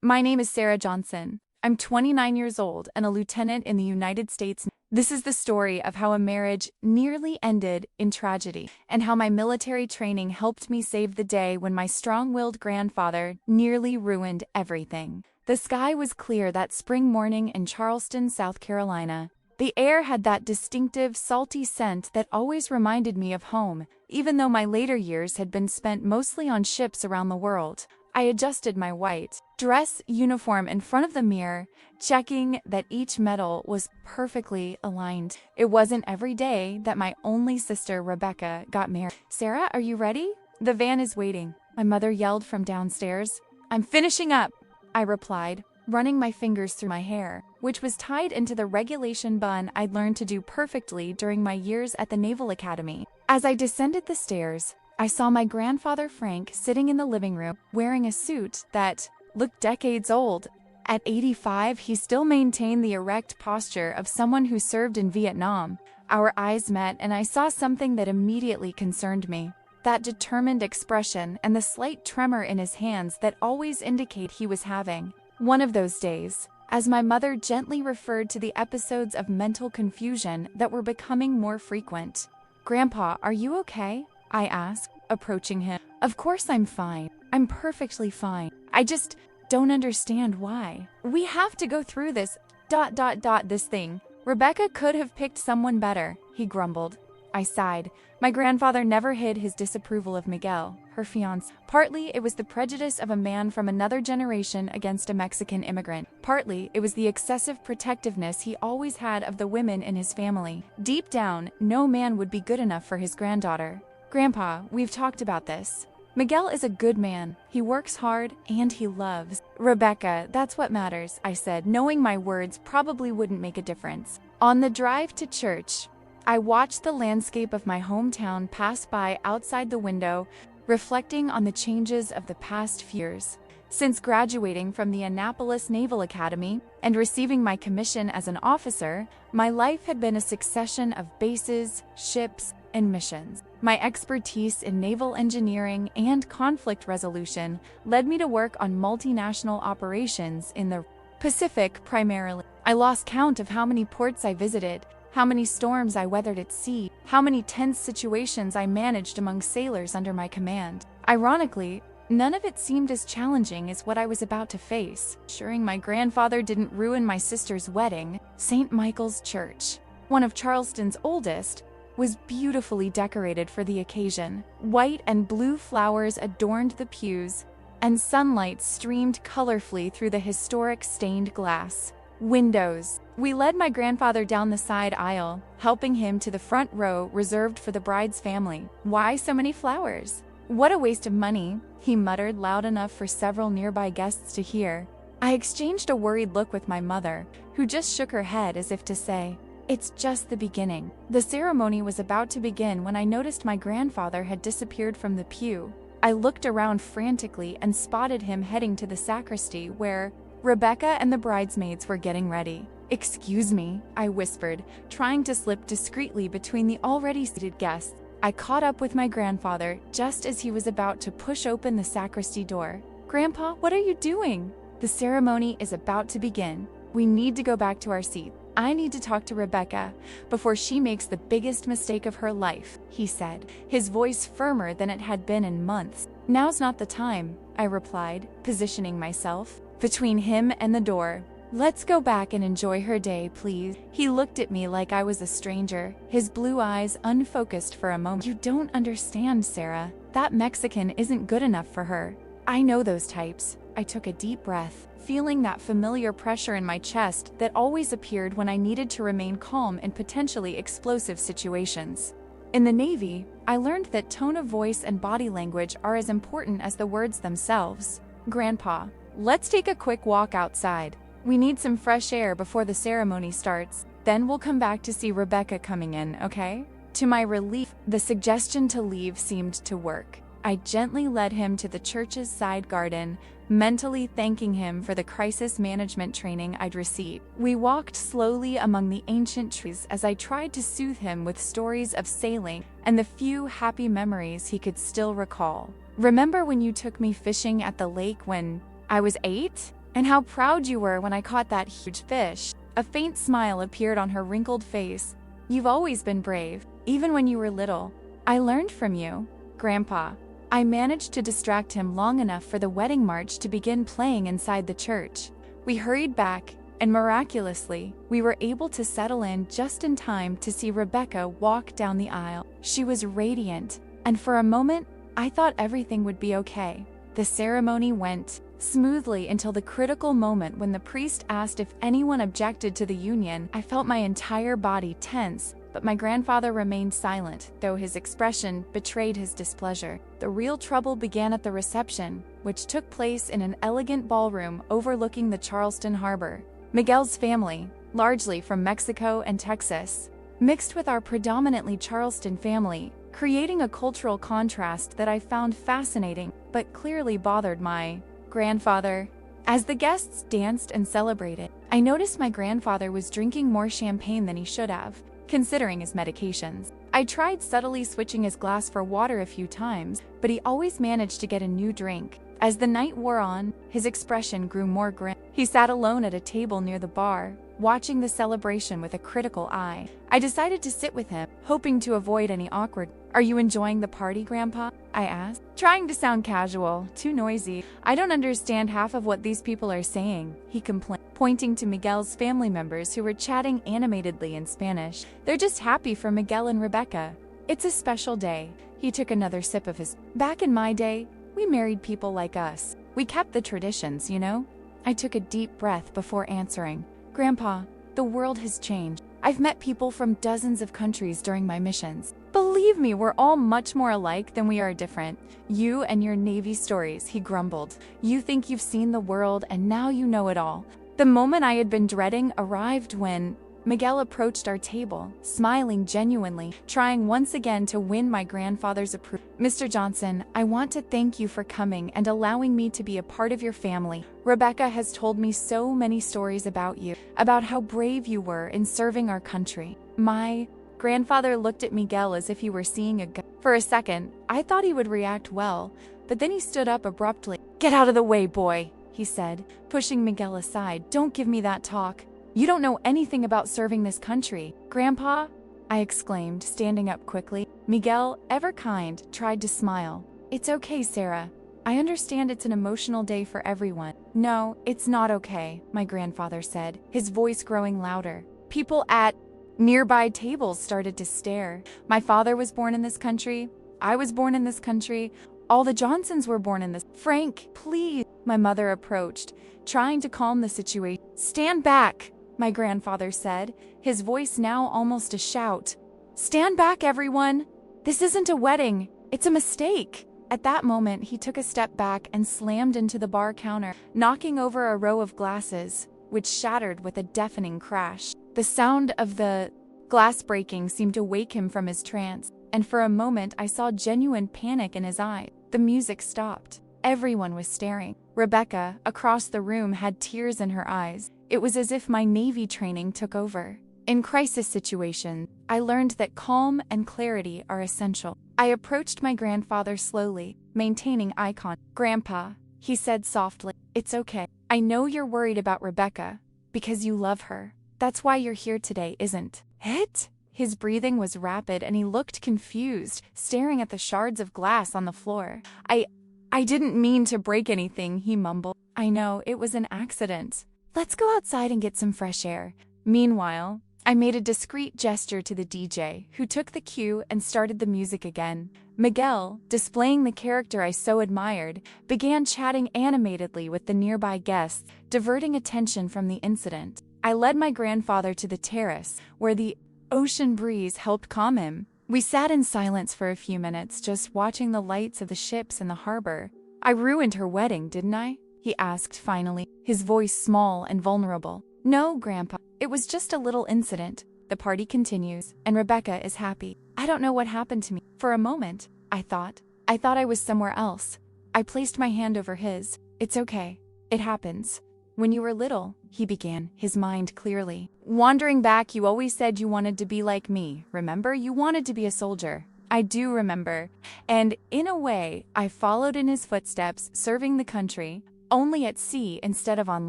My name is Sarah Johnson. I'm 29 years old and a lieutenant in the United States. This is the story of how a marriage nearly ended in tragedy, and how my military training helped me save the day when my strong-willed grandfather nearly ruined everything. The sky was clear that spring morning in Charleston, South Carolina. The air had that distinctive, salty scent that always reminded me of home, even though my later years had been spent mostly on ships around the world. I adjusted my white dress uniform in front of the mirror, checking that each medal was perfectly aligned. It wasn't every day that my only sister, Rebecca, got married. "Sarah, are you ready? The van is waiting," my mother yelled from downstairs. "I'm finishing up," I replied, running my fingers through my hair, which was tied into the regulation bun I'd learned to do perfectly during my years at the Naval Academy. As I descended the stairs, I saw my grandfather Frank sitting in the living room, wearing a suit that looked decades old. At 85, he still maintained the erect posture of someone who served in Vietnam. Our eyes met, and I saw something that immediately concerned me. That determined expression and the slight tremor in his hands that always indicate he was having one of those days, as my mother gently referred to the episodes of mental confusion that were becoming more frequent. "Grandpa, are you okay?" I asked, approaching him. "Of course I'm fine. I'm perfectly fine. I just don't understand why. We have to go through this this thing. Rebecca could have picked someone better," he grumbled. I sighed. My grandfather never hid his disapproval of Miguel, her fiancé. Partly it was the prejudice of a man from another generation against a Mexican immigrant. Partly it was the excessive protectiveness he always had of the women in his family. Deep down, no man would be good enough for his granddaughter. "Grandpa, we've talked about this. Miguel is a good man. He works hard and he loves Rebecca. That's what matters," I said, knowing my words probably wouldn't make a difference. On the drive to church, I watched the landscape of my hometown pass by outside the window, reflecting on the changes of the past few years. Since graduating from the Annapolis Naval Academy and receiving my commission as an officer, my life had been a succession of bases, ships, and missions. My expertise in naval engineering and conflict resolution led me to work on multinational operations in the Pacific primarily. I lost count of how many ports I visited, how many storms I weathered at sea, how many tense situations I managed among sailors under my command. Ironically, none of it seemed as challenging as what I was about to face. Ensuring my grandfather didn't ruin my sister's wedding, St. Michael's Church, one of Charleston's oldest, was beautifully decorated for the occasion. White and blue flowers adorned the pews, and sunlight streamed colorfully through the historic stained glass windows. We led my grandfather down the side aisle, helping him to the front row reserved for the bride's family. "Why so many flowers? What a waste of money," he muttered loud enough for several nearby guests to hear. I exchanged a worried look with my mother, who just shook her head as if to say, "It's just the beginning." The ceremony was about to begin when I noticed my grandfather had disappeared from the pew. I looked around frantically and spotted him heading to the sacristy where Rebecca and the bridesmaids were getting ready. "Excuse me," I whispered, trying to slip discreetly between the already seated guests. I caught up with my grandfather just as he was about to push open the sacristy door. "Grandpa, what are you doing?" "The ceremony is about to begin. We need to go back to our seats. I need to talk to Rebecca before she makes the biggest mistake of her life," he said, his voice firmer than it had been in months. "Now's not the time," I replied, positioning myself between him and the door. "Let's go back and enjoy her day, please." He looked at me like I was a stranger, his blue eyes unfocused for a moment. "You don't understand, Sarah. That Mexican isn't good enough for her. I know those types." I took a deep breath, feeling that familiar pressure in my chest that always appeared when I needed to remain calm in potentially explosive situations. In the Navy, I learned that tone of voice and body language are as important as the words themselves. "Grandpa, let's take a quick walk outside. We need some fresh air before the ceremony starts. Then we'll come back to see Rebecca coming in, okay?" To my relief, the suggestion to leave seemed to work. I gently led him to the church's side garden, mentally thanking him for the crisis management training I'd received. We walked slowly among the ancient trees as I tried to soothe him with stories of sailing and the few happy memories he could still recall. "Remember when you took me fishing at the lake when I was 8? And how proud you were when I caught that huge fish. A faint smile appeared on her wrinkled face. You've always been brave, even when you were little. I learned from you, Grandpa. I managed to distract him long enough for the wedding march to begin playing inside the church. We hurried back, and miraculously, we were able to settle in just in time to see Rebecca walk down the aisle. She was radiant, and for a moment, I thought everything would be okay. The ceremony went smoothly until the critical moment when the priest asked if anyone objected to the union. I felt my entire body tense, but my grandfather remained silent, though his expression betrayed his displeasure. The real trouble began at the reception, which took place in an elegant ballroom overlooking the Charleston harbor. Miguel's family, largely from Mexico and Texas, mixed with our predominantly Charleston family, creating a cultural contrast that I found fascinating but clearly bothered my grandfather. As the guests danced and celebrated, I noticed my grandfather was drinking more champagne than he should have, considering his medications. I tried subtly switching his glass for water a few times, but he always managed to get a new drink. As the night wore on, his expression grew more grim. He sat alone at a table near the bar, watching the celebration with a critical eye. I decided to sit with him, hoping to avoid any awkward. Are you enjoying the party, Grandpa? I asked, trying to sound casual, too noisy. I don't understand half of what these people are saying, he complained, pointing to Miguel's family members who were chatting animatedly in Spanish. They're just happy for Miguel and Rebecca. It's a special day. He took another sip of his. Back in my day, we married people like us. We kept the traditions, you know? I took a deep breath before answering. Grandpa, the world has changed. I've met people from dozens of countries during my missions. Believe me, we're all much more alike than we are different. You and your Navy stories, he grumbled. You think you've seen the world and now you know it all. The moment I had been dreading arrived when Miguel approached our table, smiling genuinely, trying once again to win my grandfather's approval. Mr. Johnson, I want to thank you for coming and allowing me to be a part of your family. Rebecca has told me so many stories about you, about how brave you were in serving our country. My grandfather looked at Miguel as if he were seeing a ghost. For a second, I thought he would react well, but then he stood up abruptly. Get out of the way, boy, he said, pushing Miguel aside. Don't give me that talk. You don't know anything about serving this country. Grandpa, I exclaimed, standing up quickly. Miguel, ever kind, tried to smile. It's okay, Sarah. I understand it's an emotional day for everyone. No, it's not okay, my grandfather said, his voice growing louder. People at nearby tables started to stare. My father was born in this country. I was born in this country. All the Johnsons were born in this. Frank, please. My mother approached, trying to calm the situation. Stand back, my grandfather said, his voice now almost a shout. Stand back, everyone. This isn't a wedding. It's a mistake. At that moment, he took a step back and slammed into the bar counter, knocking over a row of glasses, which shattered with a deafening crash. The sound of the glass breaking seemed to wake him from his trance, and for a moment I saw genuine panic in his eyes. The music stopped. Everyone was staring. Rebecca, across the room, had tears in her eyes. It was as if my Navy training took over. In crisis situations, I learned that calm and clarity are essential. I approached my grandfather slowly, maintaining eye contact. Grandpa, he said softly, it's okay. I know you're worried about Rebecca, because you love her. That's why you're here today, isn't it? His breathing was rapid and he looked confused, staring at the shards of glass on the floor. I didn't mean to break anything, he mumbled. I know, it was an accident. Let's go outside and get some fresh air. Meanwhile, I made a discreet gesture to the DJ, who took the cue and started the music again. Miguel, displaying the character I so admired, began chatting animatedly with the nearby guests, diverting attention from the incident. I led my grandfather to the terrace, where the ocean breeze helped calm him. We sat in silence for a few minutes, just watching the lights of the ships in the harbor. I ruined her wedding, didn't I? He asked finally, his voice small and vulnerable. No, Grandpa. It was just a little incident. The party continues, and Rebecca is happy. I don't know what happened to me. For a moment, I thought I was somewhere else. I placed my hand over his. It's okay. It happens. When you were little, he began, his mind clearly. Wandering back, you always said you wanted to be like me. Remember? You wanted to be a soldier. I do remember. And in a way, I followed in his footsteps, serving the country. only at sea instead of on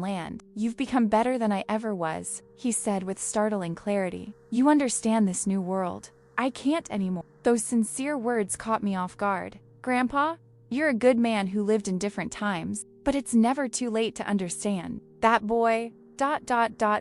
land. You've become better than I ever was, he said with startling clarity. You understand this new world. I can't anymore. Those sincere words caught me off guard. Grandpa, you're a good man who lived in different times, but it's never too late to understand. That boy, ...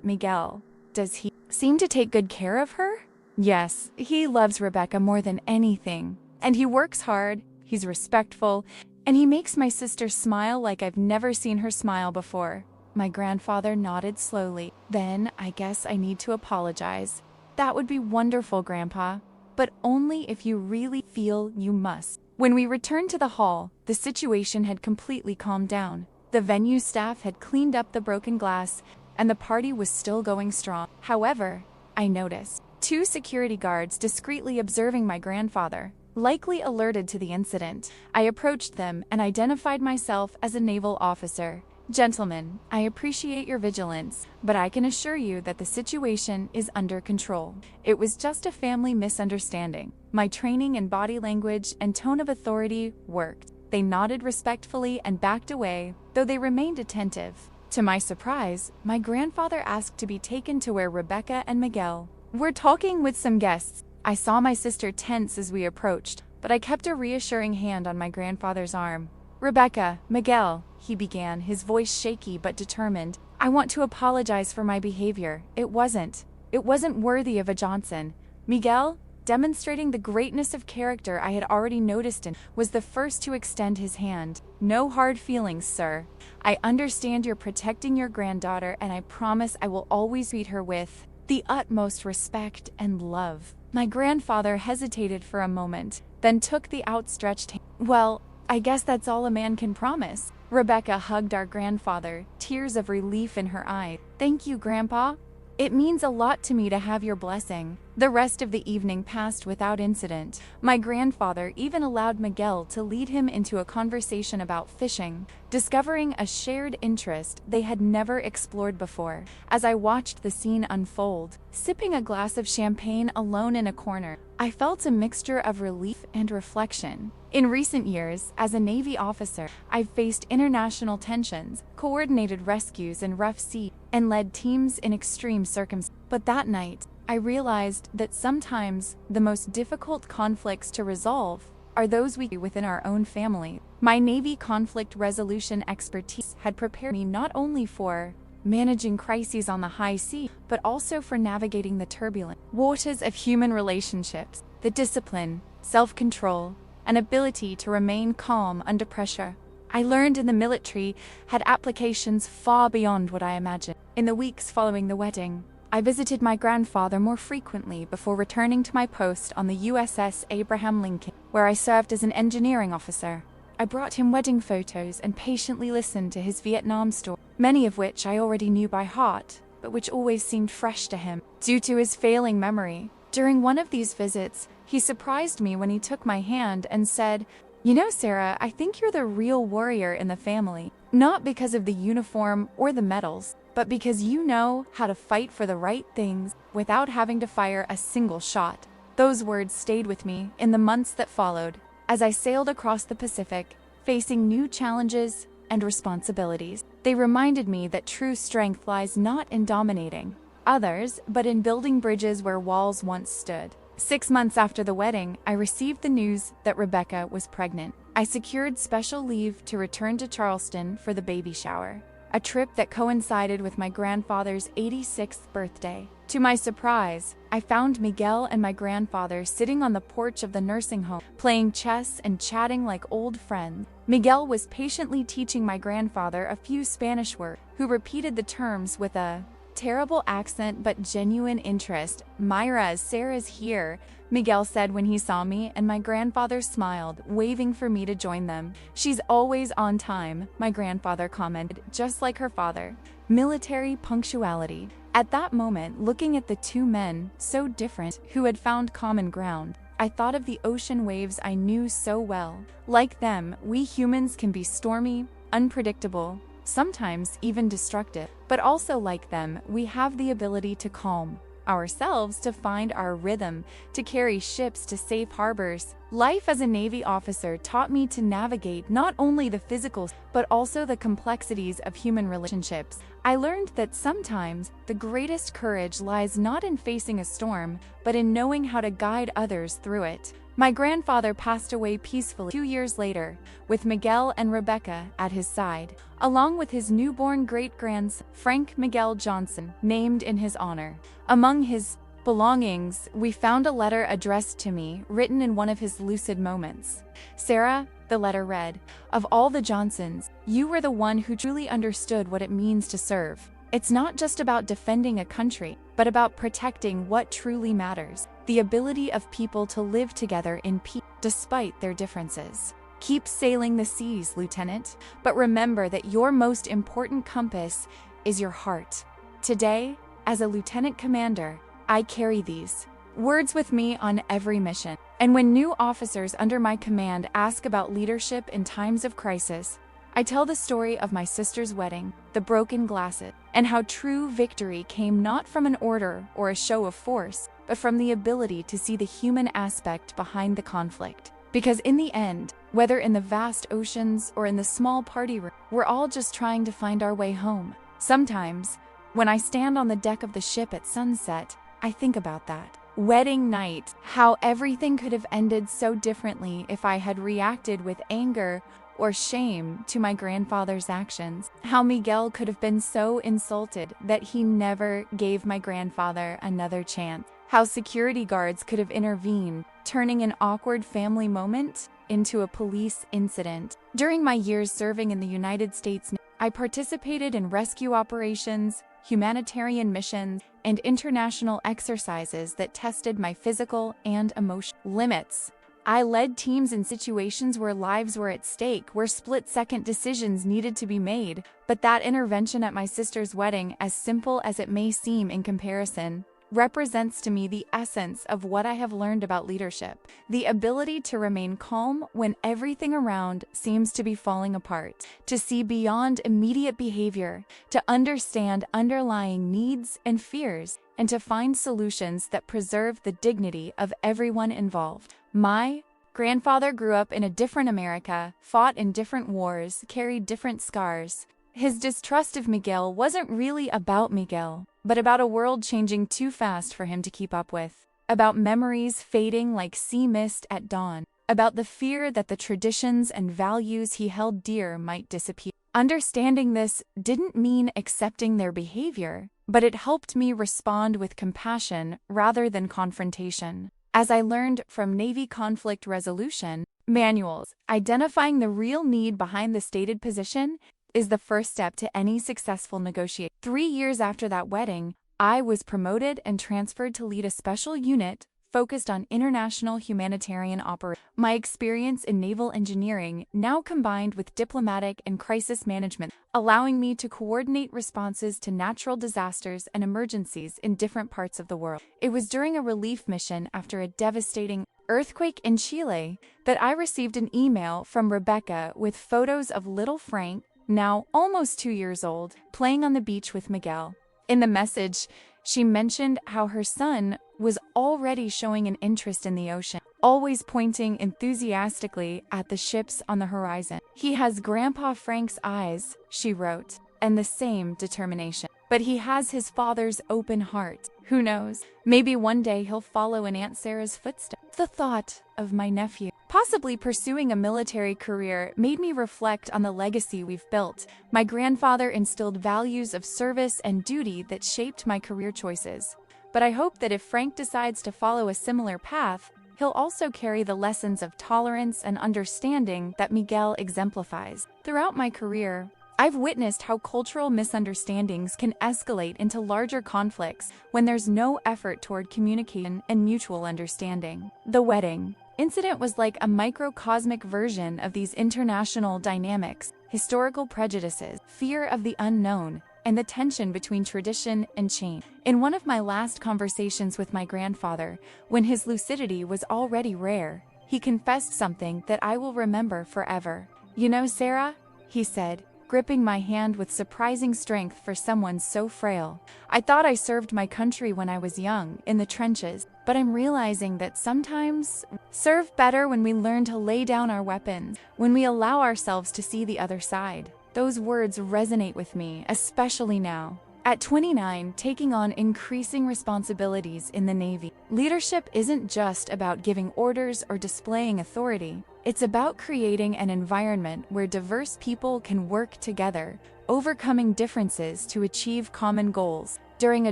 Miguel, does he seem to take good care of her? Yes, he loves Rebecca more than anything. And he works hard, he's respectful, and he makes my sister smile like I've never seen her smile before. My grandfather nodded slowly. Then I guess I need to apologize. That would be wonderful, Grandpa, but only if you really feel you must. When we returned to the hall, the situation had completely calmed down. The venue staff had cleaned up the broken glass, and the party was still going strong. However, I noticed 2 security guards discreetly observing my grandfather, likely alerted to the incident. I approached them and identified myself as a naval officer. Gentlemen, I appreciate your vigilance, but I can assure you that the situation is under control. It was just a family misunderstanding. My training in body language and tone of authority worked. They nodded respectfully and backed away, though they remained attentive. To my surprise, my grandfather asked to be taken to where Rebecca and Miguel were talking with some guests. I saw my sister tense as we approached, but I kept a reassuring hand on my grandfather's arm. Rebecca, Miguel, he began, his voice shaky but determined. I want to apologize for my behavior. It wasn't worthy of a Johnson. Miguel, demonstrating the greatness of character I had already noticed in, was the first to extend his hand. No hard feelings, sir. I understand you're protecting your granddaughter, and I promise I will always treat her with the utmost respect and love. My grandfather hesitated for a moment, then took the outstretched hand. Well, I guess that's all a man can promise. Rebecca hugged our grandfather, tears of relief in her eyes. Thank you, Grandpa. It means a lot to me to have your blessing. The rest of the evening passed without incident. My grandfather even allowed Miguel to lead him into a conversation about fishing, discovering a shared interest they had never explored before. As I watched the scene unfold, sipping a glass of champagne alone in a corner, I felt a mixture of relief and reflection. In recent years, as a Navy officer, I've faced international tensions, coordinated rescues in rough seas, and led teams in extreme circumstances. But that night, I realized that sometimes the most difficult conflicts to resolve are those we within our own family. My Navy conflict resolution expertise had prepared me not only for managing crises on the high sea, but also for navigating the turbulent waters of human relationships. The discipline, self-control, and ability to remain calm under pressure I learned in the military had applications far beyond what I imagined. In the weeks following the wedding, I visited my grandfather more frequently before returning to my post on the USS Abraham Lincoln, where I served as an engineering officer. I brought him wedding photos and patiently listened to his Vietnam story, many of which I already knew by heart, but which always seemed fresh to him, due to his failing memory. During one of these visits, he surprised me when he took my hand and said, "You know, Sarah, I think you're the real warrior in the family, not because of the uniform or the medals, but because you know how to fight for the right things without having to fire a single shot." Those words stayed with me in the months that followed, as I sailed across the Pacific, facing new challenges and responsibilities. They reminded me that true strength lies not in dominating others, but in building bridges where walls once stood. 6 months after the wedding, I received the news that Rebecca was pregnant. I secured special leave to return to Charleston for the baby shower, a trip that coincided with my grandfather's 86th birthday. To my surprise, I found Miguel and my grandfather sitting on the porch of the nursing home, playing chess and chatting like old friends. Miguel was patiently teaching my grandfather a few Spanish words, who repeated the terms with a terrible accent but genuine interest. "Myra, Sarah's here," Miguel said when he saw me, and my grandfather smiled, waving for me to join them. "She's always on time," my grandfather commented, just like her father. Military punctuality. At that moment, looking at the two men, so different, who had found common ground, I thought of the ocean waves I knew so well. Like them, we humans can be stormy, unpredictable, sometimes even destructive. But also like them, we have the ability to calm, ourselves to find our rhythm, to carry ships to safe harbors. Life as a Navy officer taught me to navigate not only the physical, but also the complexities of human relationships. I learned that sometimes the greatest courage lies not in facing a storm, but in knowing how to guide others through it. My grandfather passed away peacefully 2 years later, with Miguel and Rebecca at his side, along with his newborn great-grandson, Frank Miguel Johnson, named in his honor. Among his belongings, we found a letter addressed to me, written in one of his lucid moments. "Sarah," the letter read, "of all the Johnsons, you were the one who truly understood what it means to serve. It's not just about defending a country, but about protecting what truly matters, the ability of people to live together in peace despite their differences. Keep sailing the seas, Lieutenant, but remember that your most important compass is your heart. Today, as a Lieutenant Commander, I carry these words with me on every mission. And when new officers under my command ask about leadership in times of crisis, I tell the story of my sister's wedding, the broken glasses, and how true victory came not from an order or a show of force, but from the ability to see the human aspect behind the conflict. Because in the end, whether in the vast oceans or in the small party room, we're all just trying to find our way home. Sometimes, when I stand on the deck of the ship at sunset, I think about that wedding night, how everything could have ended so differently if I had reacted with anger or shame to my grandfather's actions. How Miguel could have been so insulted that he never gave my grandfather another chance. How security guards could have intervened, turning an awkward family moment into a police incident. During my years serving in the United States, I participated in rescue operations, humanitarian missions, and international exercises that tested my physical and emotional limits. I led teams in situations where lives were at stake, where split-second decisions needed to be made. But that intervention at my sister's wedding, as simple as it may seem in comparison, represents to me the essence of what I have learned about leadership. The ability to remain calm when everything around seems to be falling apart, to see beyond immediate behavior, to understand underlying needs and fears, and to find solutions that preserve the dignity of everyone involved. My grandfather grew up in a different America, fought in different wars, carried different scars. His distrust of Miguel wasn't really about Miguel, but about a world changing too fast for him to keep up with, about memories fading like sea mist at dawn, about the fear that the traditions and values he held dear might disappear. Understanding this didn't mean accepting their behavior, but it helped me respond with compassion rather than confrontation. As I learned from Navy conflict resolution manuals, identifying the real need behind the stated position is the first step to any successful negotiation. 3 years after that wedding, I was promoted and transferred to lead a special unit focused on international humanitarian operations. My experience in naval engineering now combined with diplomatic and crisis management, allowing me to coordinate responses to natural disasters and emergencies in different parts of the world. It was during a relief mission after a devastating earthquake in Chile that I received an email from Rebecca with photos of little Frank, now almost 2 years old, playing on the beach with Miguel. In the message, she mentioned how her son was already showing an interest in the ocean, always pointing enthusiastically at the ships on the horizon. "He has Grandpa Frank's eyes," she wrote, "and the same determination. But he has his father's open heart. Who knows? Maybe one day he'll follow in Aunt Sarah's footsteps." The thought of my nephew possibly pursuing a military career made me reflect on the legacy we've built. My grandfather instilled values of service and duty that shaped my career choices. But I hope that if Frank decides to follow a similar path, he'll also carry the lessons of tolerance and understanding that Miguel exemplifies. Throughout my career, I've witnessed how cultural misunderstandings can escalate into larger conflicts when there's no effort toward communication and mutual understanding. The wedding incident was like a microcosmic version of these international dynamics, historical prejudices, fear of the unknown, and the tension between tradition and change. In one of my last conversations with my grandfather, when his lucidity was already rare, he confessed something that I will remember forever. "You know, Sarah," he said, gripping my hand with surprising strength for someone so frail. I thought I served my country when I was young, in the trenches, but I'm realizing that sometimes serve better when we learn to lay down our weapons, when we allow ourselves to see the other side. Those words resonate with me, especially now. At 29, taking on increasing responsibilities in the Navy. Leadership isn't just about giving orders or displaying authority. It's about creating an environment where diverse people can work together, overcoming differences to achieve common goals. During a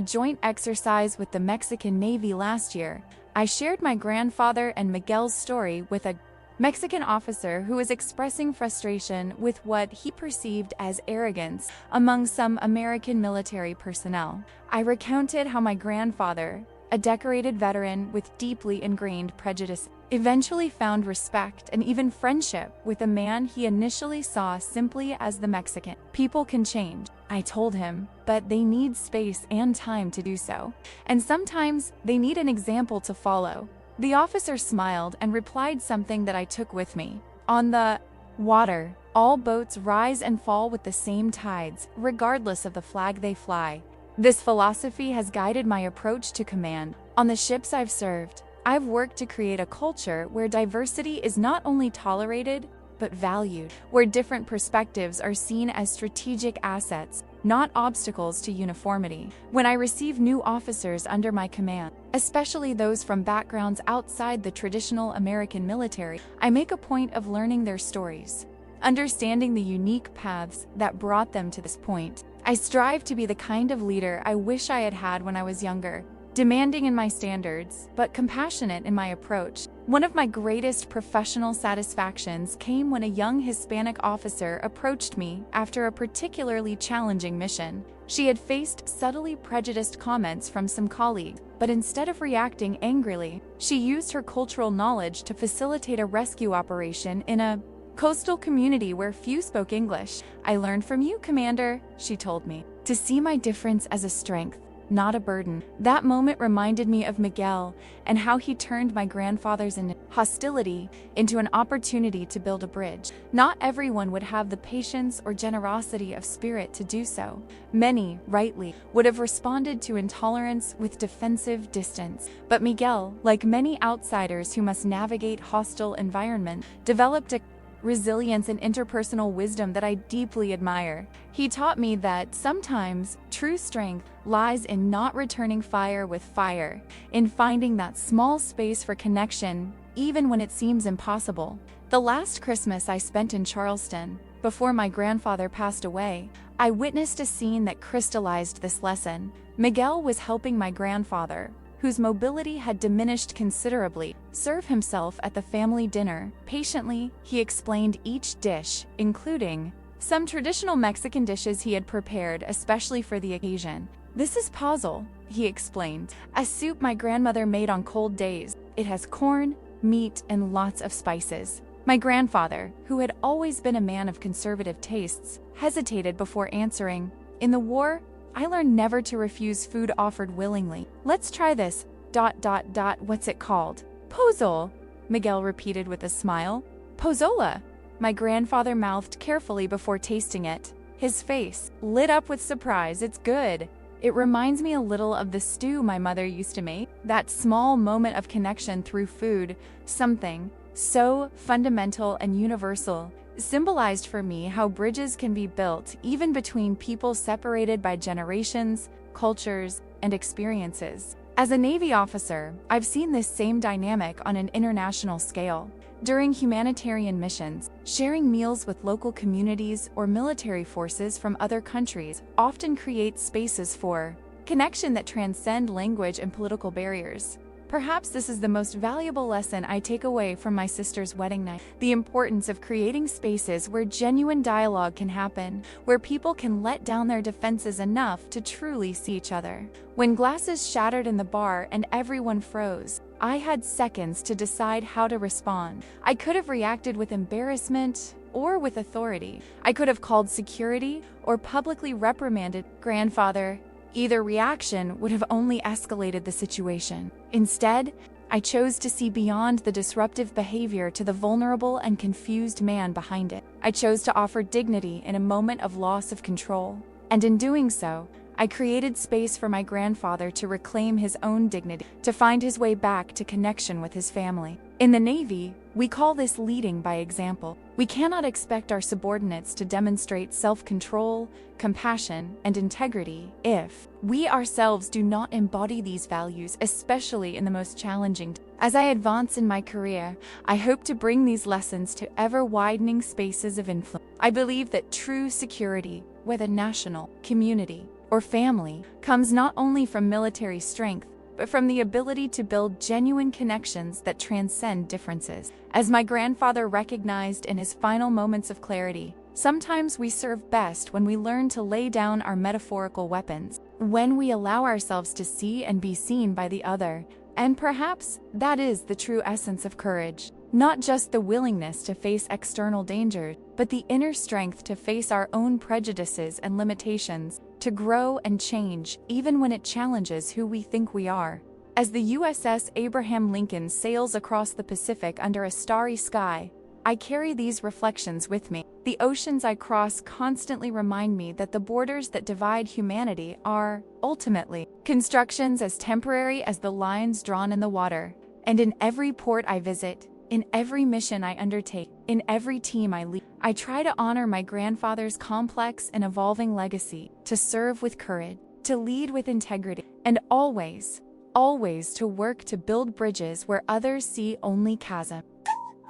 joint exercise with the Mexican Navy last year, I shared my grandfather and Miguel's story with a Mexican officer who was expressing frustration with what he perceived as arrogance among some American military personnel. I recounted how my grandfather, a decorated veteran with deeply ingrained prejudice, eventually found respect and even friendship with a man he initially saw simply as the Mexican. People can change, I told him, but they need space and time to do so. And sometimes they need an example to follow. The officer smiled and replied something that I took with me. On the water, all boats rise and fall with the same tides, regardless of the flag they fly. This philosophy has guided my approach to command. On the ships I've served, I've worked to create a culture where diversity is not only tolerated, but valued, where different perspectives are seen as strategic assets, not obstacles to uniformity. When I receive new officers under my command, especially those from backgrounds outside the traditional American military, I make a point of learning their stories, understanding the unique paths that brought them to this point. I strive to be the kind of leader I wish I had had when I was younger, demanding in my standards, but compassionate in my approach. One of my greatest professional satisfactions came when a young Hispanic officer approached me after a particularly challenging mission. She had faced subtly prejudiced comments from some colleagues, but instead of reacting angrily, she used her cultural knowledge to facilitate a rescue operation in a coastal community where few spoke English. "I learned from you, Commander," she told me, "to see my difference as a strength, not a burden." That moment reminded me of Miguel and how he turned my grandfather's hostility into an opportunity to build a bridge. Not everyone would have the patience or generosity of spirit to do so. Many, rightly, would have responded to intolerance with defensive distance. But Miguel, like many outsiders who must navigate hostile environments, developed a resilience and interpersonal wisdom that I deeply admire. He taught me that sometimes true strength lies in not returning fire with fire, in finding that small space for connection, even when it seems impossible. The last Christmas I spent in Charleston, before my grandfather passed away, I witnessed a scene that crystallized this lesson. Miguel was helping my grandfather, whose mobility had diminished considerably, serve himself at the family dinner. Patiently, he explained each dish, including some traditional Mexican dishes he had prepared especially for the occasion. "This is pozole," he explained, "a soup my grandmother made on cold days. It has corn, meat, and lots of spices." My grandfather, who had always been a man of conservative tastes, hesitated before answering. "In the war, I learned never to refuse food offered willingly. Let's try this, ... What's it called?" "Pozole," Miguel repeated with a smile. "Pozola," my grandfather mouthed carefully before tasting it. His face lit up with surprise. "It's good. It reminds me a little of the stew my mother used to make." That small moment of connection through food, something so fundamental and universal, symbolized for me how bridges can be built even between people separated by generations, cultures, and experiences. As a Navy officer, I've seen this same dynamic on an international scale. During humanitarian missions, sharing meals with local communities or military forces from other countries often creates spaces for connection that transcend language and political barriers. Perhaps this is the most valuable lesson I take away from my sister's wedding night: the importance of creating spaces where genuine dialogue can happen, where people can let down their defenses enough to truly see each other. When glasses shattered in the bar and everyone froze, I had seconds to decide how to respond. I could have reacted with embarrassment or with authority. I could have called security or publicly reprimanded grandfather. Either reaction would have only escalated the situation. Instead, I chose to see beyond the disruptive behavior to the vulnerable and confused man behind it. I chose to offer dignity in a moment of loss of control. And in doing so, I created space for my grandfather to reclaim his own dignity, to find his way back to connection with his family. In the Navy, we call this leading by example. We cannot expect our subordinates to demonstrate self-control, compassion, and integrity if we ourselves do not embody these values, especially in the most challenging. As I advance in my career, I hope to bring these lessons to ever-widening spaces of influence. I believe that true security, whether national, community, or family, comes not only from military strength, but from the ability to build genuine connections that transcend differences. As my grandfather recognized in his final moments of clarity, sometimes we serve best when we learn to lay down our metaphorical weapons, when we allow ourselves to see and be seen by the other, and perhaps that is the true essence of courage. Not just the willingness to face external dangers, but the inner strength to face our own prejudices and limitations, to grow and change even when it challenges who we think we are. As the USS Abraham Lincoln sails across the Pacific under a starry sky, I carry these reflections with me. The oceans I cross constantly remind me that the borders that divide humanity are, ultimately, constructions as temporary as the lines drawn in the water. And in every port I visit, in every mission I undertake, in every team I lead, I try to honor my grandfather's complex and evolving legacy, to serve with courage, to lead with integrity, and always to work to build bridges where others see only chasms.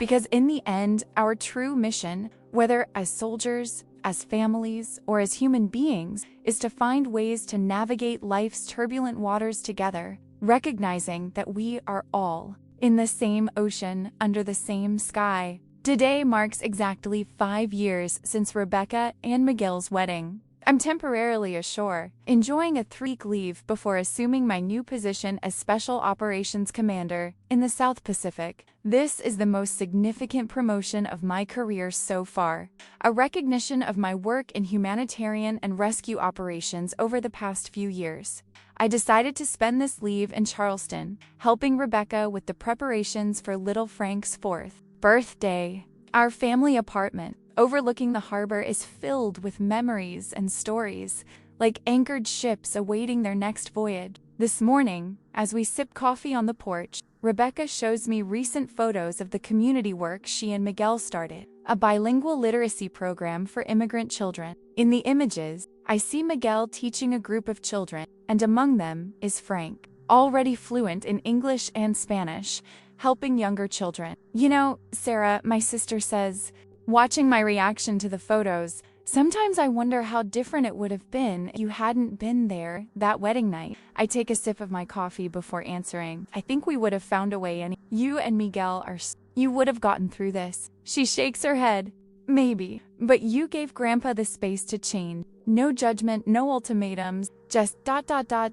Because in the end, our true mission, whether as soldiers, as families, or as human beings, is to find ways to navigate life's turbulent waters together, recognizing that we are all in the same ocean, under the same sky. Today marks exactly 5 years since Rebecca and Miguel's wedding. I'm temporarily ashore, enjoying a 3-week leave before assuming my new position as Special Operations Commander in the South Pacific. This is the most significant promotion of my career so far, a recognition of my work in humanitarian and rescue operations over the past few years. I decided to spend this leave in Charleston, helping Rebecca with the preparations for little Frank's 4th birthday. Our family apartment, overlooking the harbor, is filled with memories and stories, like anchored ships awaiting their next voyage. This morning, as we sip coffee on the porch, Rebecca shows me recent photos of the community work she and Miguel started, a bilingual literacy program for immigrant children. In the images, I see Miguel teaching a group of children, and among them is Frank, already fluent in English and Spanish, helping younger children. You know, Sarah, my sister says, watching my reaction to the photos, sometimes I wonder how different it would have been if you hadn't been there that wedding night. I take a sip of my coffee before answering. I think we would have found a way. You and Miguel you would have gotten through this. She shakes her head. Maybe, but you gave Grandpa the space to change. No judgment, no ultimatums, just ...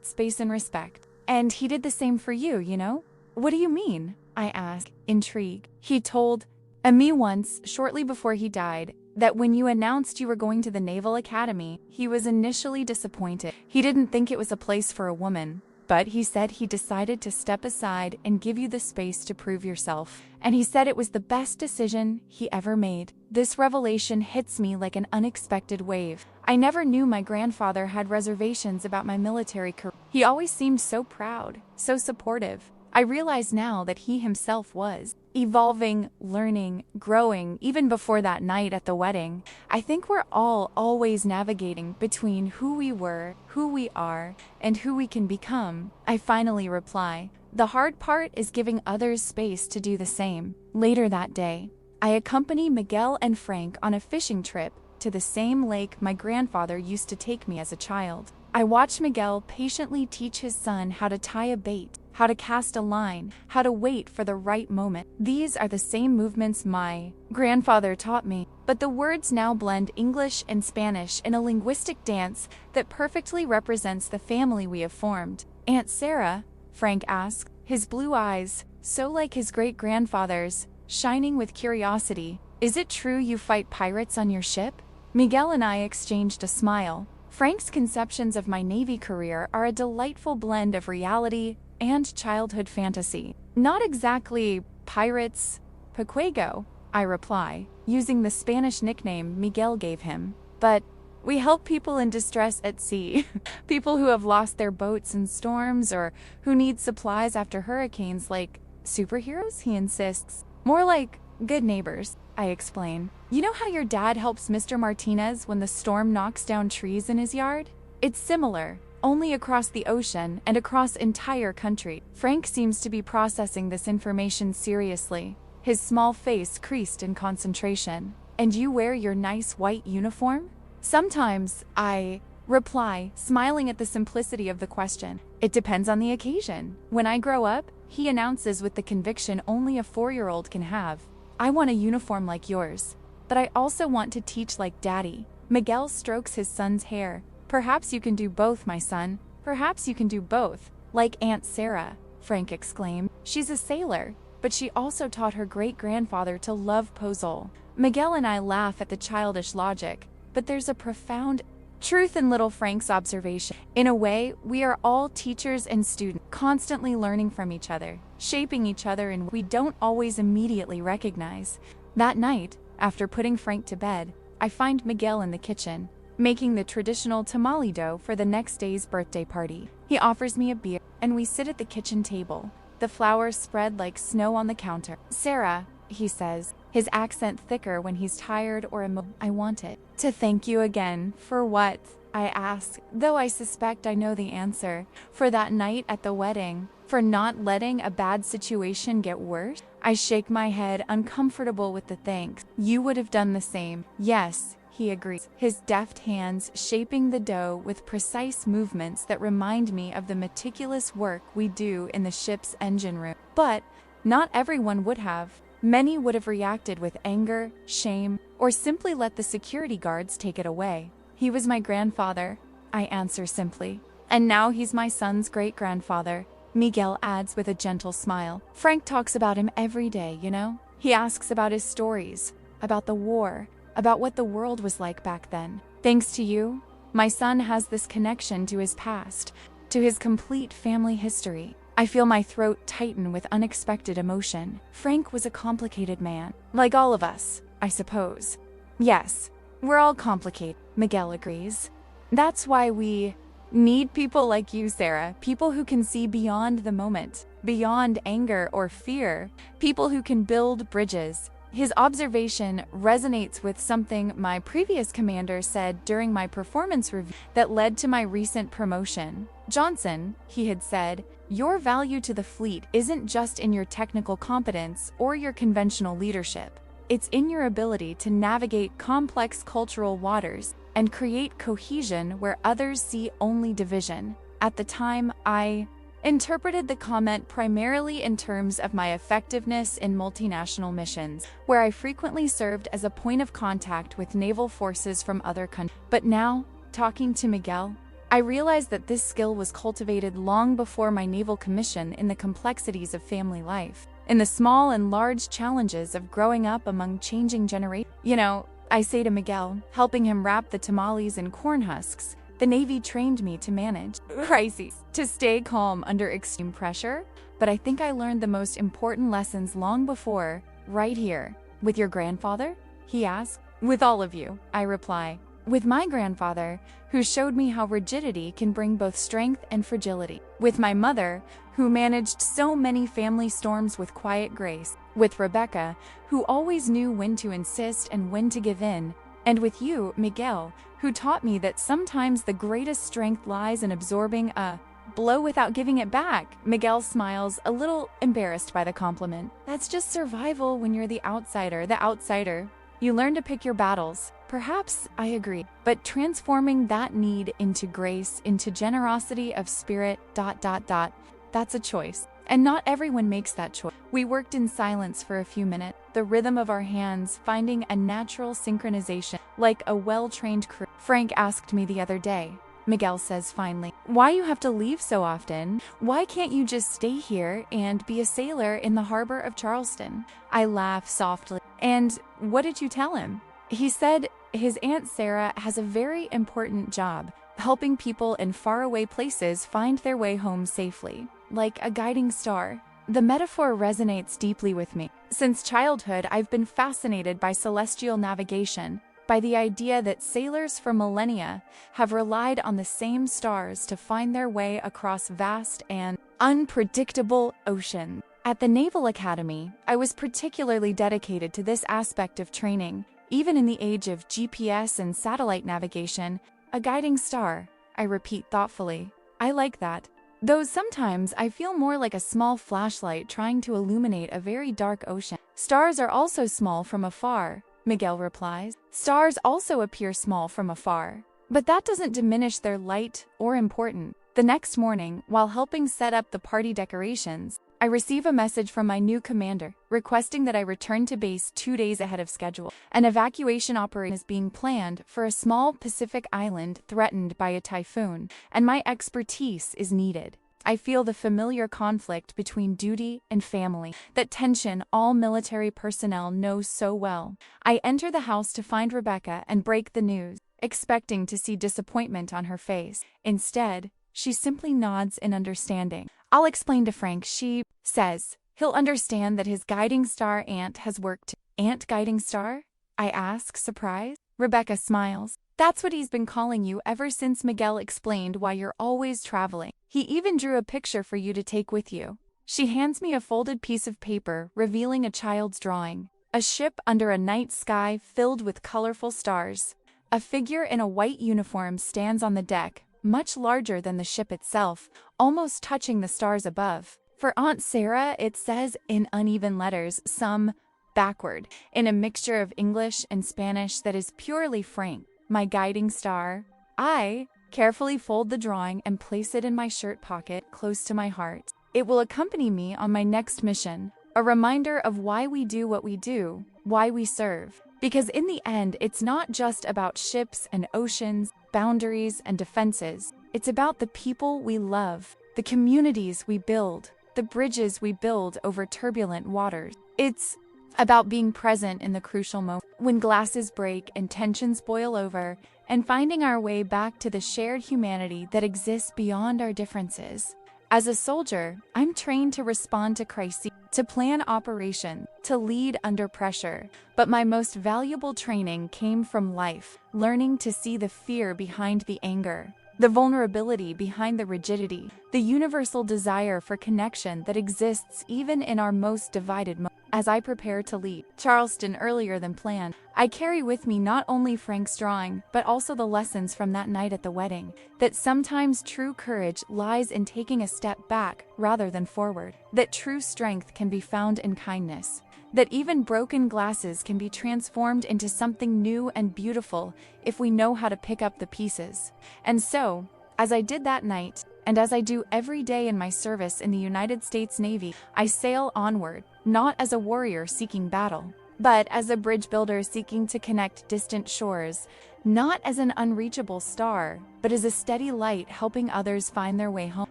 space and respect. And he did the same for you, you know? What do you mean? I asked, intrigued. He told me once, shortly before he died, that when you announced you were going to the Naval Academy, he was initially disappointed. He didn't think it was a place for a woman, but he said he decided to step aside and give you the space to prove yourself. And he said it was the best decision he ever made. This revelation hits me like an unexpected wave. I never knew my grandfather had reservations about my military career. He always seemed so proud, so supportive. I realize now that he himself was evolving, learning, growing, even before that night at the wedding. I think we're all always navigating between who we were, who we are, and who we can become. I finally reply. The hard part is giving others space to do the same. Later that day, I accompany Miguel and Frank on a fishing trip to the same lake my grandfather used to take me as a child. I watch Miguel patiently teach his son how to tie a bait, how to cast a line, how to wait for the right moment. These are the same movements my grandfather taught me, but the words now blend English and Spanish in a linguistic dance that perfectly represents the family we have formed. Aunt Sarah, Frank asked, his blue eyes, so like his great-grandfather's, shining with curiosity. Is it true you fight pirates on your ship? Miguel and I exchanged a smile. Frank's conceptions of my Navy career are a delightful blend of reality and childhood fantasy. Not exactly pirates, Pacuego, I reply, using the Spanish nickname Miguel gave him. But we help people in distress at sea, people who have lost their boats in storms or who need supplies after hurricanes, like superheroes, he insists. More like good neighbors, I explain. You know how your dad helps Mr. Martinez when the storm knocks down trees in his yard? It's similar, only across the ocean and across entire country. Frank seems to be processing this information seriously, his small face creased in concentration. And you wear your nice white uniform? Sometimes, I reply, smiling at the simplicity of the question. It depends on the occasion. When I grow up, he announces with the conviction only a 4-year-old can have, I want a uniform like yours. But I also want to teach like Daddy. Miguel strokes his son's hair. Perhaps you can do both, my son. Perhaps you can do both. Like Aunt Sarah, Frank exclaimed. She's a sailor, but she also taught her great-grandfather to love pozole. Miguel and I laugh at the childish logic, but there's a profound truth in little Frank's observation. In a way, we are all teachers and students, constantly learning from each other, shaping each other in ways we don't always immediately recognize. That night, after putting Frank to bed, I find Miguel in the kitchen, making the traditional tamale dough for the next day's birthday party. He offers me a beer, and we sit at the kitchen table, the flowers spread like snow on the counter. Sarah, he says, his accent thicker when he's tired or emotional. I want it. To thank you again. For what? I ask, though I suspect I know the answer. For that night at the wedding. For not letting a bad situation get worse? I shake my head, uncomfortable with the thanks. You would have done the same. Yes, he agrees, his deft hands shaping the dough with precise movements that remind me of the meticulous work we do in the ship's engine room. But not everyone would have. Many would have reacted with anger, shame, or simply let the security guards take it away. He was my grandfather, I answer simply. And now he's my son's great-grandfather, Miguel adds with a gentle smile. Frank talks about him every day, you know? He asks about his stories, about the war, about what the world was like back then. Thanks to you, my son has this connection to his past, to his complete family history. I feel my throat tighten with unexpected emotion. Frank was a complicated man. Like all of us, I suppose. Yes, we're all complicated, Miguel agrees. That's why we need people like you, Sarah. People who can see beyond the moment, beyond anger or fear. People who can build bridges. His observation resonates with something my previous commander said during my performance review that led to my recent promotion. Johnson, he had said, your value to the fleet isn't just in your technical competence or your conventional leadership. It's in your ability to navigate complex cultural waters and create cohesion where others see only division. At the time, I interpreted the comment primarily in terms of my effectiveness in multinational missions, where I frequently served as a point of contact with naval forces from other countries. But now, talking to Miguel, I realized that this skill was cultivated long before my naval commission in the complexities of family life, in the small and large challenges of growing up among changing generations. You know, I say to Miguel, helping him wrap the tamales in corn husks, the Navy trained me to manage crises, to stay calm under extreme pressure, but I think I learned the most important lessons long before, right here. With your grandfather? He asks. With all of you, I reply. With my grandfather, who showed me how rigidity can bring both strength and fragility. With my mother, who managed so many family storms with quiet grace. With Rebecca, who always knew when to insist and when to give in. And with you, Miguel, who taught me that sometimes the greatest strength lies in absorbing a blow without giving it back. Miguel smiles, a little embarrassed by the compliment. That's just survival when you're the outsider. You learn to pick your battles. Perhaps I agree, but transforming that need into grace, into generosity of spirit, that's a choice. And not everyone makes that choice. We worked in silence for a few minutes, the rhythm of our hands finding a natural synchronization, like a well-trained crew. Frank asked me the other day, Miguel says finally, why you have to leave so often? Why can't you just stay here and be a sailor in the harbor of Charleston? I laugh softly. And what did you tell him? He said his Aunt Sarah has a very important job, helping people in faraway places find their way home safely, like a guiding star. The metaphor resonates deeply with me. Since childhood, I've been fascinated by celestial navigation, by the idea that sailors for millennia have relied on the same stars to find their way across vast and unpredictable oceans. At the Naval Academy, I was particularly dedicated to this aspect of training. Even in the age of GPS and satellite navigation, a guiding star, I repeat thoughtfully. I like that. Though sometimes I feel more like a small flashlight trying to illuminate a very dark ocean. Stars are also small from afar, Miguel replies. Stars also appear small from afar, but that doesn't diminish their light or importance. The next morning, while helping set up the party decorations, I receive a message from my new commander, requesting that I return to base 2 days ahead of schedule. An evacuation operation is being planned for a small Pacific island threatened by a typhoon, and my expertise is needed. I feel the familiar conflict between duty and family, that tension all military personnel know so well. I enter the house to find Rebecca and break the news, expecting to see disappointment on her face. Instead, she simply nods in understanding. I'll explain to Frank, she says. He'll understand that his guiding star aunt has worked. Aunt guiding star? I ask, surprised. Rebecca smiles. That's what he's been calling you ever since Miguel explained why you're always traveling. He even drew a picture for you to take with you. She hands me a folded piece of paper, revealing a child's drawing. A ship under a night sky filled with colorful stars. A figure in a white uniform stands on the deck, much larger than the ship itself, almost touching the stars above. For Aunt Sarah, it says in uneven letters, some backward, in a mixture of English and Spanish that is purely Frank. My guiding star. I carefully fold the drawing and place it in my shirt pocket close to my heart. It will accompany me on my next mission, a reminder of why we do what we do, why we serve. Because in the end, it's not just about ships and oceans, boundaries and defenses. It's about the people we love, the communities we build, the bridges we build over turbulent waters. It's about being present in the crucial moment, when glasses break and tensions boil over, and finding our way back to the shared humanity that exists beyond our differences. As a soldier, I'm trained to respond to crises, to plan operations, to lead under pressure. But my most valuable training came from life, learning to see the fear behind the anger, the vulnerability behind the rigidity, the universal desire for connection that exists even in our most divided moments. As I prepare to leave Charleston earlier than planned, I carry with me not only Frank's drawing, but also the lessons from that night at the wedding, that sometimes true courage lies in taking a step back rather than forward, that true strength can be found in kindness, that even broken glasses can be transformed into something new and beautiful if we know how to pick up the pieces. And so, as I did that night, and as I do every day in my service in the United States Navy, I sail onward, not as a warrior seeking battle, but as a bridge builder seeking to connect distant shores, not as an unreachable star, but as a steady light helping others find their way home.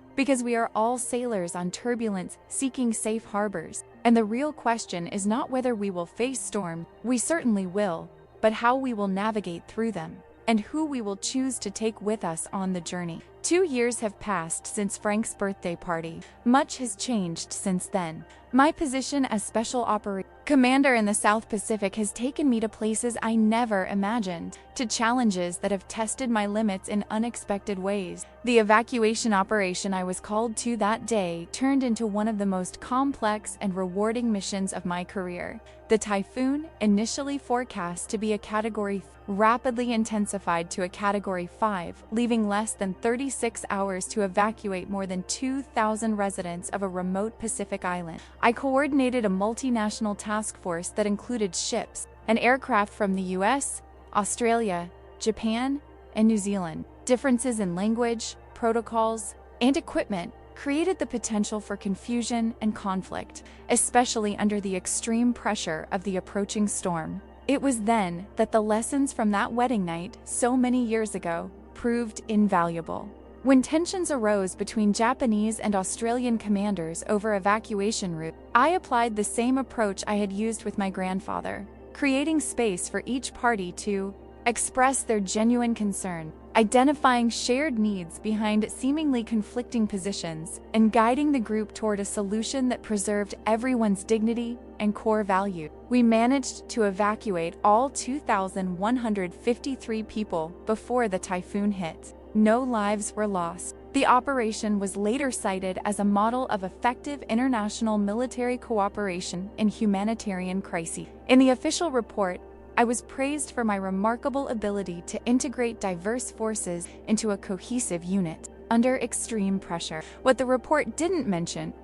Because we are all sailors on turbulence, seeking safe harbors. And the real question is not whether we will face storms, we certainly will, but how we will navigate through them, and who we will choose to take with us on the journey. 2 years have passed since Frank's birthday party. Much has changed since then. My position as Special Operations Commander in the South Pacific has taken me to places I never imagined, to challenges that have tested my limits in unexpected ways. The evacuation operation I was called to that day turned into one of the most complex and rewarding missions of my career. The typhoon, initially forecast to be a Category 3, rapidly intensified to a Category 5, leaving less than 36 hours to evacuate more than 2,000 residents of a remote Pacific island. I coordinated a multinational task force that included ships and aircraft from the US, Australia, Japan, and New Zealand. Differences in language, protocols, and equipment created the potential for confusion and conflict, especially under the extreme pressure of the approaching storm. It was then that the lessons from that wedding night, so many years ago, proved invaluable. When tensions arose between Japanese and Australian commanders over evacuation routes, I applied the same approach I had used with my grandfather, creating space for each party to express their genuine concern. identifying shared needs behind seemingly conflicting positions, and guiding the group toward a solution that preserved everyone's dignity and core values. We managed to evacuate all 2,153 people before the typhoon hit. No lives were lost. The operation was later cited as a model of effective international military cooperation in humanitarian crises. In the official report, I was praised for my remarkable ability to integrate diverse forces into a cohesive unit under extreme pressure. What the report couldn't mention,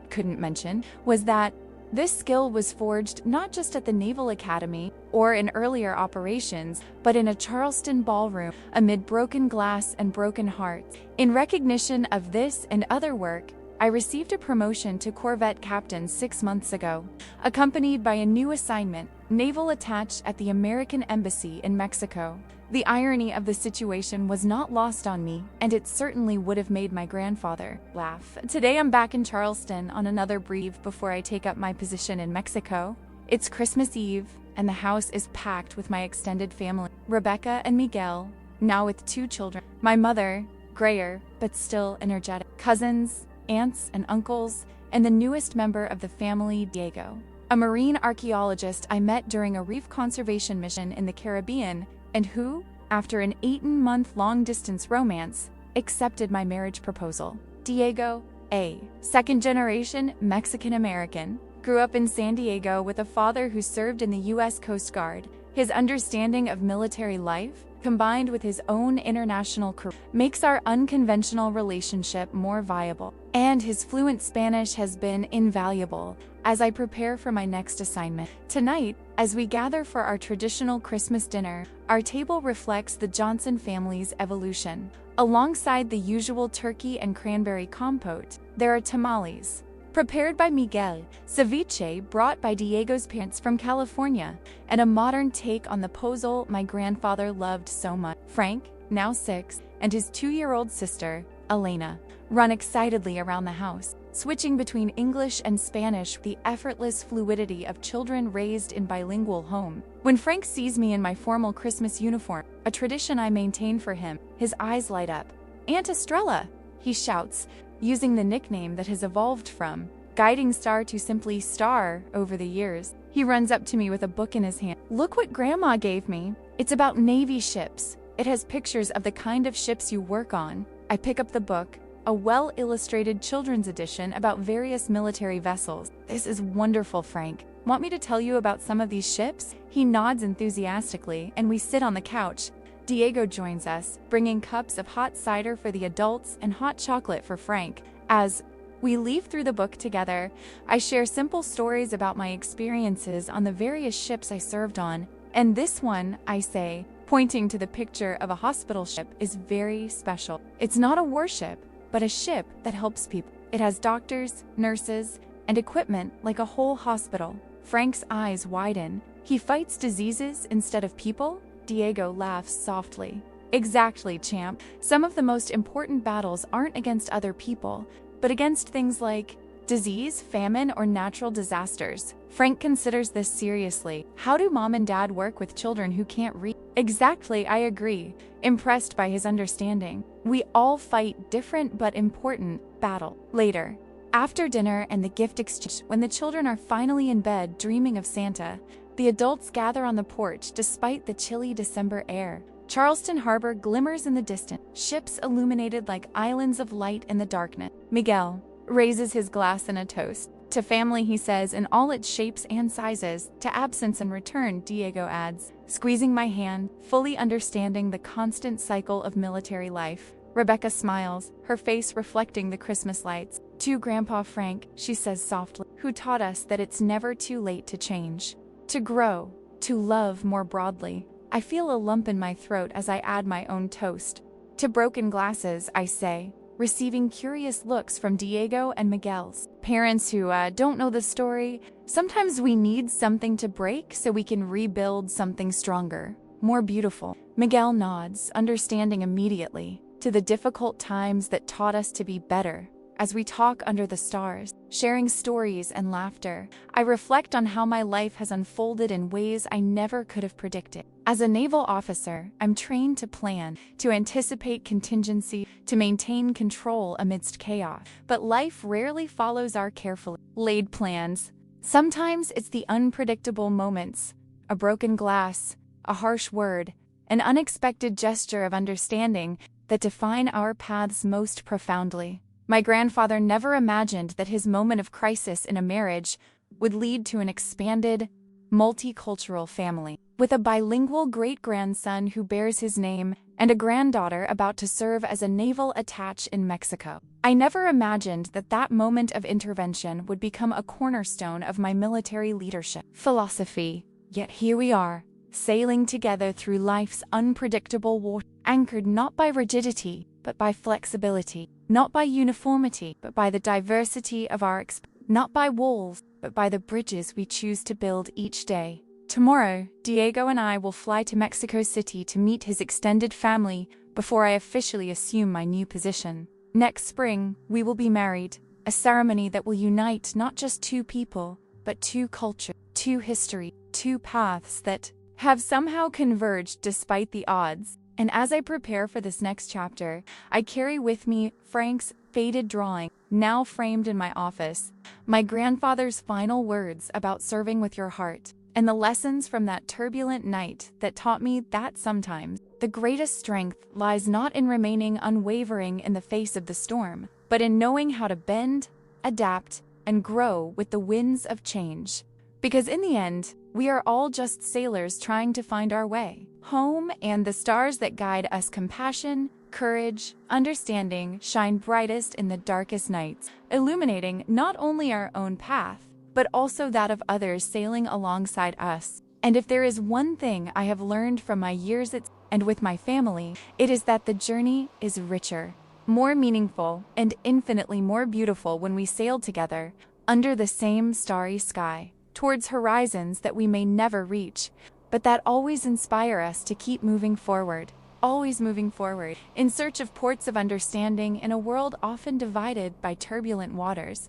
was that this skill was forged not just at the Naval Academy or in earlier operations, but in a Charleston ballroom amid broken glass and broken hearts. In recognition of this and other work, I received a promotion to Corvette Captain 6 months ago, accompanied by a new assignment, naval attached at the American Embassy in Mexico. The irony of the situation was not lost on me, and it certainly would have made my grandfather laugh. Today I'm back in Charleston on another brief before I take up my position in Mexico. It's Christmas Eve, and the house is packed with my extended family. Rebecca and Miguel, now with 2 children. My mother, grayer, but still energetic. Cousins, aunts and uncles, and the newest member of the family, Diego, a marine archaeologist I met during a reef conservation mission in the Caribbean, and who, after an 18-month long-distance romance, accepted my marriage proposal. Diego, a second-generation Mexican-American, grew up in San Diego with a father who served in the U.S. Coast Guard. His understanding of military life, combined with his own international career, makes our unconventional relationship more viable. And his fluent Spanish has been invaluable as I prepare for my next assignment. Tonight, as we gather for our traditional Christmas dinner, our table reflects the Johnson family's evolution. Alongside the usual turkey and cranberry compote, there are tamales, prepared by Miguel, ceviche brought by Diego's parents from California, and a modern take on the pozole my grandfather loved so much. Frank, now 6, and his 2-year-old sister, Elena, run excitedly around the house, switching between English and Spanish with the effortless fluidity of children raised in bilingual homes. When Frank sees me in my formal Christmas uniform, a tradition I maintain for him, his eyes light up. "Aunt Estrella," he shouts, using the nickname that has evolved from Guiding Star to simply Star over the years. He runs up to me with a book in his hand. "Look what Grandma gave me. It's about Navy ships. It has pictures of the kind of ships you work on." I pick up the book, a well-illustrated children's edition about various military vessels. "This is wonderful, Frank. Want me to tell you about some of these ships?" He nods enthusiastically, and we sit on the couch. Diego joins us, bringing cups of hot cider for the adults and hot chocolate for Frank. As we leaf through the book together, I share simple stories about my experiences on the various ships I served on. "And this one," I say, pointing to the picture of a hospital ship, "is very special. It's not a warship, but a ship that helps people. It has doctors, nurses, and equipment like a whole hospital." Frank's eyes widen. "He fights diseases instead of people?" Diego laughs softly. "Exactly, champ. Some of the most important battles aren't against other people, but against things like disease, famine, or natural disasters." Frank considers this seriously. "How do Mom and Dad work with children who can't read?" "Exactly, I agree," impressed by his understanding. "We all fight different but important battles." Later, after dinner and the gift exchange, when the children are finally in bed dreaming of Santa, the adults gather on the porch despite the chilly December air. Charleston Harbor glimmers in the distance, ships illuminated like islands of light in the darkness. Miguel raises his glass in a toast. "To family," he says, "in all its shapes and sizes. To absence and return," Diego adds, squeezing my hand, fully understanding the constant cycle of military life. Rebecca smiles, her face reflecting the Christmas lights. "To Grandpa Frank," she says softly, "who taught us that it's never too late to change, to grow, to love more broadly." I feel a lump in my throat as I add my own toast. "To broken glasses," I say, receiving curious looks from Diego and Miguel's parents who don't know the story. "Sometimes we need something to break so we can rebuild something stronger, more beautiful." Miguel nods, understanding immediately. "To the difficult times that taught us to be better." As we talk under the stars, sharing stories and laughter, I reflect on how my life has unfolded in ways I never could have predicted. As a naval officer, I'm trained to plan, to anticipate contingency, to maintain control amidst chaos. But life rarely follows our carefully laid plans. Sometimes it's the unpredictable moments, a broken glass, a harsh word, an unexpected gesture of understanding that define our paths most profoundly. My grandfather never imagined that his moment of crisis in a marriage would lead to an expanded, multicultural family. With a bilingual great-grandson who bears his name and a granddaughter about to serve as a naval attaché in Mexico. I never imagined that that moment of intervention would become a cornerstone of my military leadership philosophy. Yet here we are, sailing together through life's unpredictable water, anchored not by rigidity, but by flexibility, not by uniformity, but by the diversity of our not by walls, but by the bridges we choose to build each day. Tomorrow, Diego and I will fly to Mexico City to meet his extended family before I officially assume my new position. Next spring, we will be married, a ceremony that will unite not just two people, but two cultures, two history, two paths that have somehow converged despite the odds. And as I prepare for this next chapter, I carry with me Frank's faded drawing, now framed in my office, my grandfather's final words about serving with your heart, and the lessons from that turbulent night that taught me that sometimes the greatest strength lies not in remaining unwavering in the face of the storm, but in knowing how to bend, adapt, and grow with the winds of change. Because in the end, we are all just sailors trying to find our way home, and the stars that guide us, compassion, courage, understanding, shine brightest in the darkest nights, illuminating not only our own path, but also that of others sailing alongside us. And if there is one thing I have learned from my years at and with my family, it is that the journey is richer, more meaningful, and infinitely more beautiful when we sail together under the same starry sky, towards horizons that we may never reach, but that always inspire us to keep moving forward, always moving forward, in search of ports of understanding in a world often divided by turbulent waters.